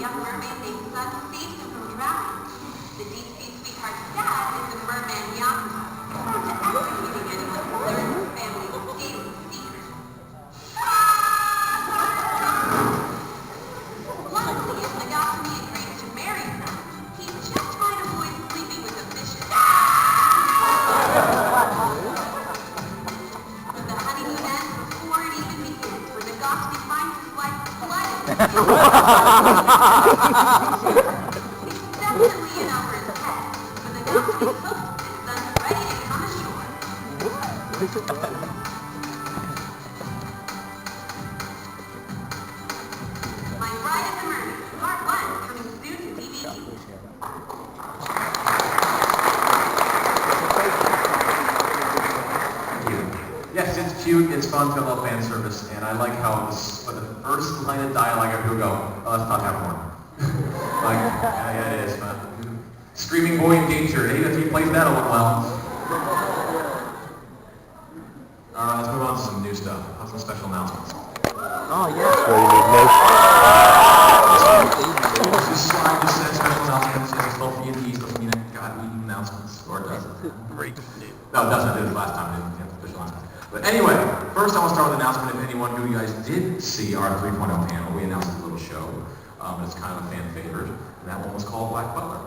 young mermaid named Sun saves him from drowning. The deep-sea sweetheart's dad is the merman Bianca, prone to executing anyone who learns his family's daily secret. Luckily, if Nagashimi agrees to marry her, he just might avoid sleeping with a vicious. But the honeymoon ends before it even begins, when Nagashimi finds his wife flooded. It's definitely in over his head, but Nagashimi's hooked and Sun's ready to come ashore. My Bride of the Mermaid, Part 1, coming soon to DVD. Yes, it's cute, it's fun to love fan service, and I like how this, for the first line of dialogue, people go, oh, let's not have more. Like, yeah, it is, man. Screaming boy in danger, hey, if he plays that a little well. Let's move on to some new stuff, some special announcements. Oh, yeah. This slide just says special announcements, it's both E&Ds, doesn't mean it got announcements, or does it? Great. No, it doesn't, it did last time, it didn't have official announcements. But anyway, first I want to start with an announcement. If anyone who you guys did see our 3.0 panel, we announced a little show. It's kind of a fan favorite, and that one was called Black Butler.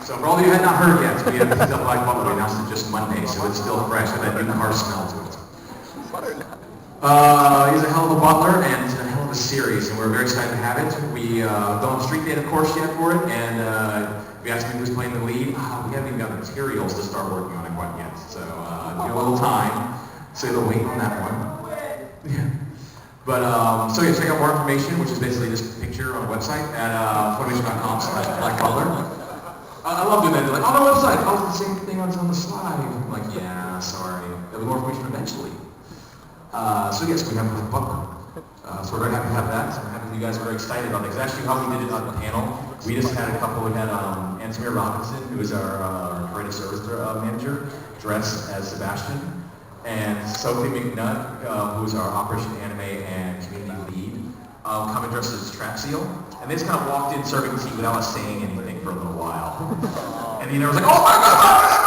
So for all of you who had not heard yet, we had the Black Butler. We announced it just Monday, so it's still fresh with that new harsh smell to it. He's a hell of a butler, and it's a hell of a series, and we're very excited to have it. We don't have a street date, of course, yet for it, and we asked him who's playing the lead. We haven't even got materials to start working on it quite yet, so give a little time, so you'll wait on that one. But, so yeah, check out more information, which is basically this picture on the website at FUNimation.com/BlackButler. I love doing that. They're like, on the website, oh, it's the same thing that's on the slide. I'm like, yeah, sorry. There'll be more information eventually. So yes, we have Black Butler. So we're very happy to have that. So we're happy you guys are very excited about it. It's actually how we did it on the panel. We just had a couple. We had Antamir Robinson, who is our creative service manager, dressed as Sebastian, and Sophie McNutt, who's our Operation Anime and community lead, come and dressed as Trap Seal. And they just kind of walked in serving tea without us saying anything for a little while. And he was like, oh my God!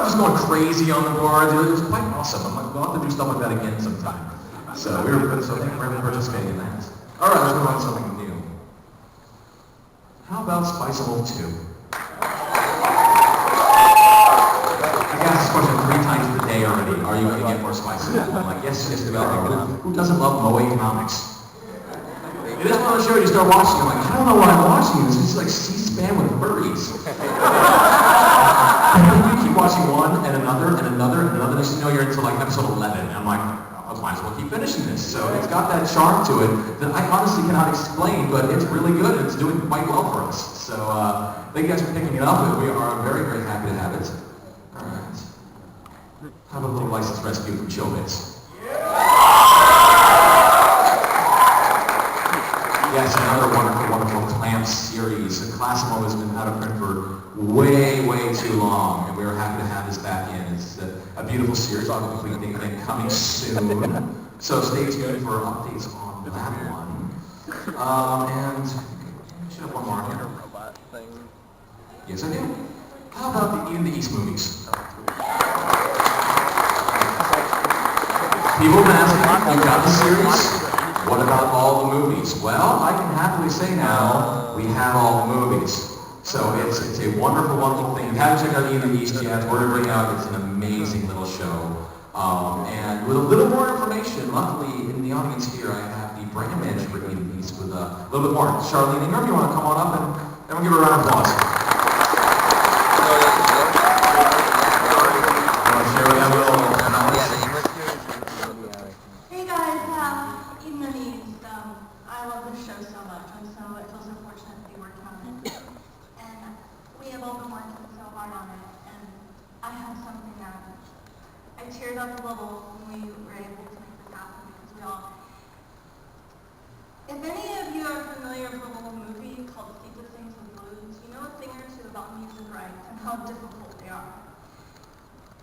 Just going crazy on the board. It was quite awesome. I'm like, we'll have to do stuff like that again sometime. So thank you for participating in that. All right, let's move on to something new. How about Spice a Little 2? I got this question 3 times a day already. Are you going to get more spicy? I'm like, yes, yes, developing. Who doesn't love Moe comics? It is one of the shows you start watching. I'm like, I don't know what I'm watching. It's just like C-SPAN with furries. And then you keep watching one and another and another and another. Next thing you know, you're into like episode 11. And I'm like, I might as well keep finishing this. So it's got that charm to it that I honestly cannot explain, but it's really good. It's doing quite well for us. So thank you guys for picking it up. We are very, very happy to have it. All right. How about a little license rescue from Chobits? Yes, another wonderful, wonderful Clamp series. The classic one has been out of print for way, way too long, and we are happy to have this back in. It's a beautiful series, obviously coming soon. So stay tuned for updates on that one. And I should have one more here. Robot thing. Yes, I do. How about the In the East movies? People have been asking, you got the series? What about all the movies? Well, I can happily say now, we have all the movies. So it's a wonderful, wonderful thing. If you haven't checked out In the East yet, we're going to bring out, it's an amazing little show. And with a little more information, luckily in the audience here, I have the brand manager for In the East with a little bit more. Charlene Ingram, you want to come on up and we'll give her a round of applause. Hey guys, In the East, I love this show so much, and so it feels so fortunate to be working on it. And we have all been working so hard on it, and I have something that I teared up a little when we were able to make this happen, because we all... If any of you are familiar with a little movie called Secret Things with Blues, you know a thing or two about music rights and how difficult they are.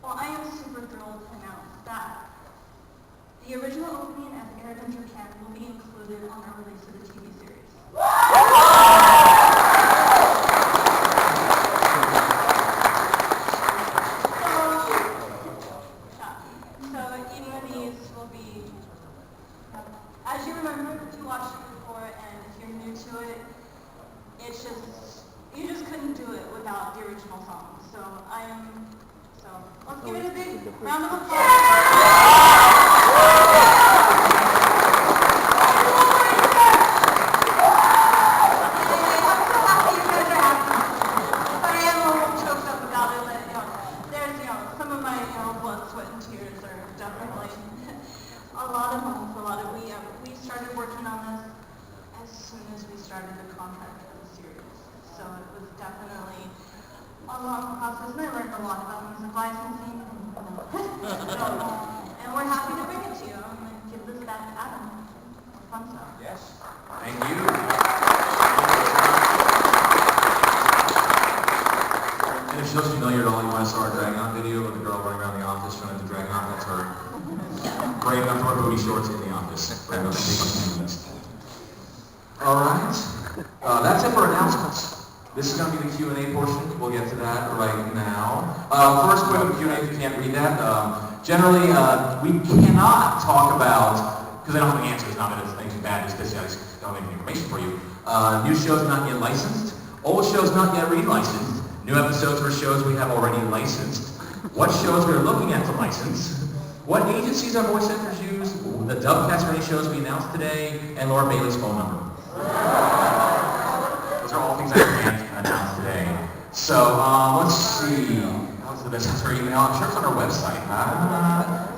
Well, I am super thrilled to announce that The original opening as aired in Japan will be included on our release of the TV series. So even these will be, as you remember, if you watched it before, and if you're new to it, it's just, you just couldn't do it without the original song. So let's give it a big round of applause. We started working on this as soon as we started the contract for the series. So it was definitely a long process, and I learned a lot about music licensing. And we're happy to bring it to you. I'm going to give this back to Adam. Fun stuff. Yes. Thank you. And if she looks familiar at all, you want to saw our Drag On video with the girl running around the office trying to drag on. That's her. Brave enough to wear booty shorts in the office. Brave enough to take on minutes. All right. That's it for announcements. This is going to be the Q&A portion. We'll get to that right now. First, quick Q&A if you can't read that. Generally, we cannot talk about, because I don't have the answers, not that it's anything bad, just because I just don't have any information for you. New shows not yet licensed. Old shows not yet re-licensed. New episodes for shows we have already licensed. What shows we're looking at to license. What agencies our voice actors use. The dub cast for any shows we announced today. And Laura Bailey's phone number. Those are all things I can't announce today. So, let's see. What's the best answer for email? I'm sure it's on our website.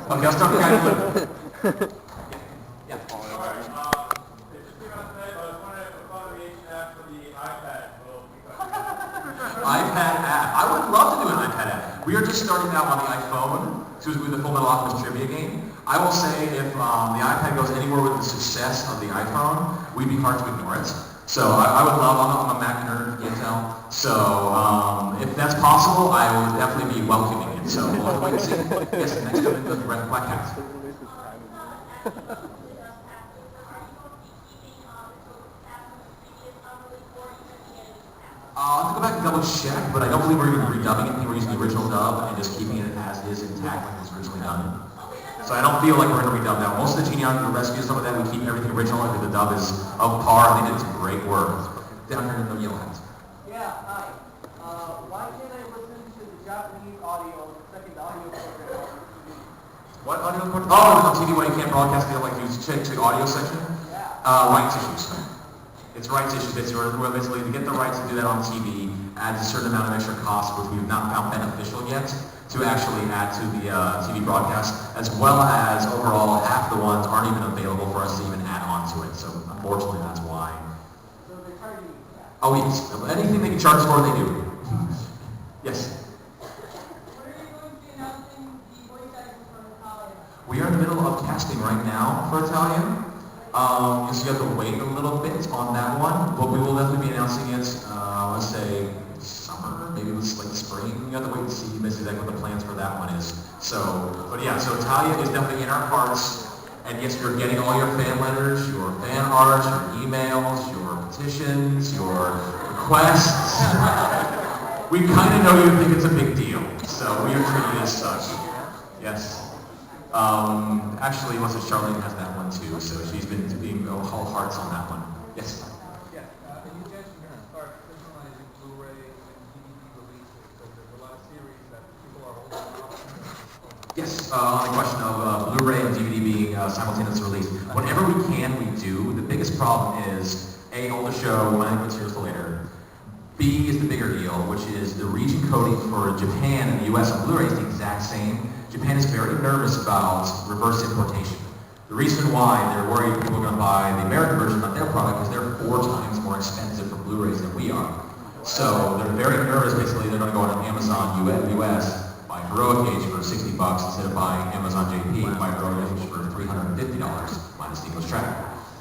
Okay, I'll start with the guy who Yeah. iPad app. I would love to do an iPad app. We are just starting out on the iPhone to do the Full Metal Alchemist trivia game. I will say if the iPad goes anywhere with the success of the iPhone, we'd be hard to ignore it. So I would love, I'm a Mac nerd, you can tell. So if that's possible, I would definitely be welcoming it. So we'll wait and see. Yes, next up is the Red Black Cat. I'll have to go back and double check, but I don't believe we're even redubbing it. I think we're using the original dub and just keeping it as is intact like it was originally done. So I don't feel like we're going to redub that. Most of the genealogy rescue stuff like that, we keep everything original. I think the dub is of par. They did some great work. Down here in the yellow hats. Yeah, hi. Why can't I listen to the Japanese audio, the second audio program? What audio? Oh, it's on TV when you can't broadcast it, like you check the audio section? Yeah. Rights issues. It's rights issues. It's basically to get the rights to do that on TV adds a certain amount of extra cost, which we've not found beneficial yet, to actually add to the TV broadcast, as well as overall half the ones aren't even available for us to even add on to it. So unfortunately, that's why. So they're charging you for that? Oh yes, anything they can charge us for, they do. Yes. When are you going to be announcing the voice actors for Italian? We are in the middle of casting right now for Italian. So you have to wait a little bit on that one, but we will definitely be announcing it, let's say summer, maybe it was like the spring. You have to wait and see basically what the plans for that one is. So, but yeah, so Italia is definitely in our hearts, and yes, you're getting all your fan letters, your fan art, your emails, your petitions, your requests. We kind of know you think it's a big deal, so we are treating it as such. Yes. Actually, what's it, Charlene has that one too, so she's been being all hearts on that one. Yes? Yeah, and you guys are going to start personalizing Blu-ray and DVD releases, so there's a lot of series that people are holding off. Yes, on the question of Blu-ray and DVD being simultaneous release. Whenever we can, we do. The biggest problem is, A, hold the show, when it gets years later. B is the bigger deal, which is the region coding for Japan and the US on Blu-ray is the exact same. Japan is very nervous about reverse importation. The reason why they're worried people are going to buy the American version of their product is they're 4 times more expensive for Blu-rays than we are. So they're very nervous, basically they're going to go on Amazon US, buy Heroic Age for $60 instead of buying Amazon JP, buy Heroic Age for $350 minus the English track.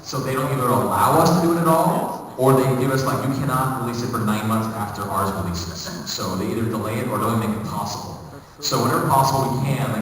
So they don't either allow us to do it at all, or they give us like, you cannot release it for 9 months after ours releases. So they either delay it or don't make it possible. So whenever possible we can,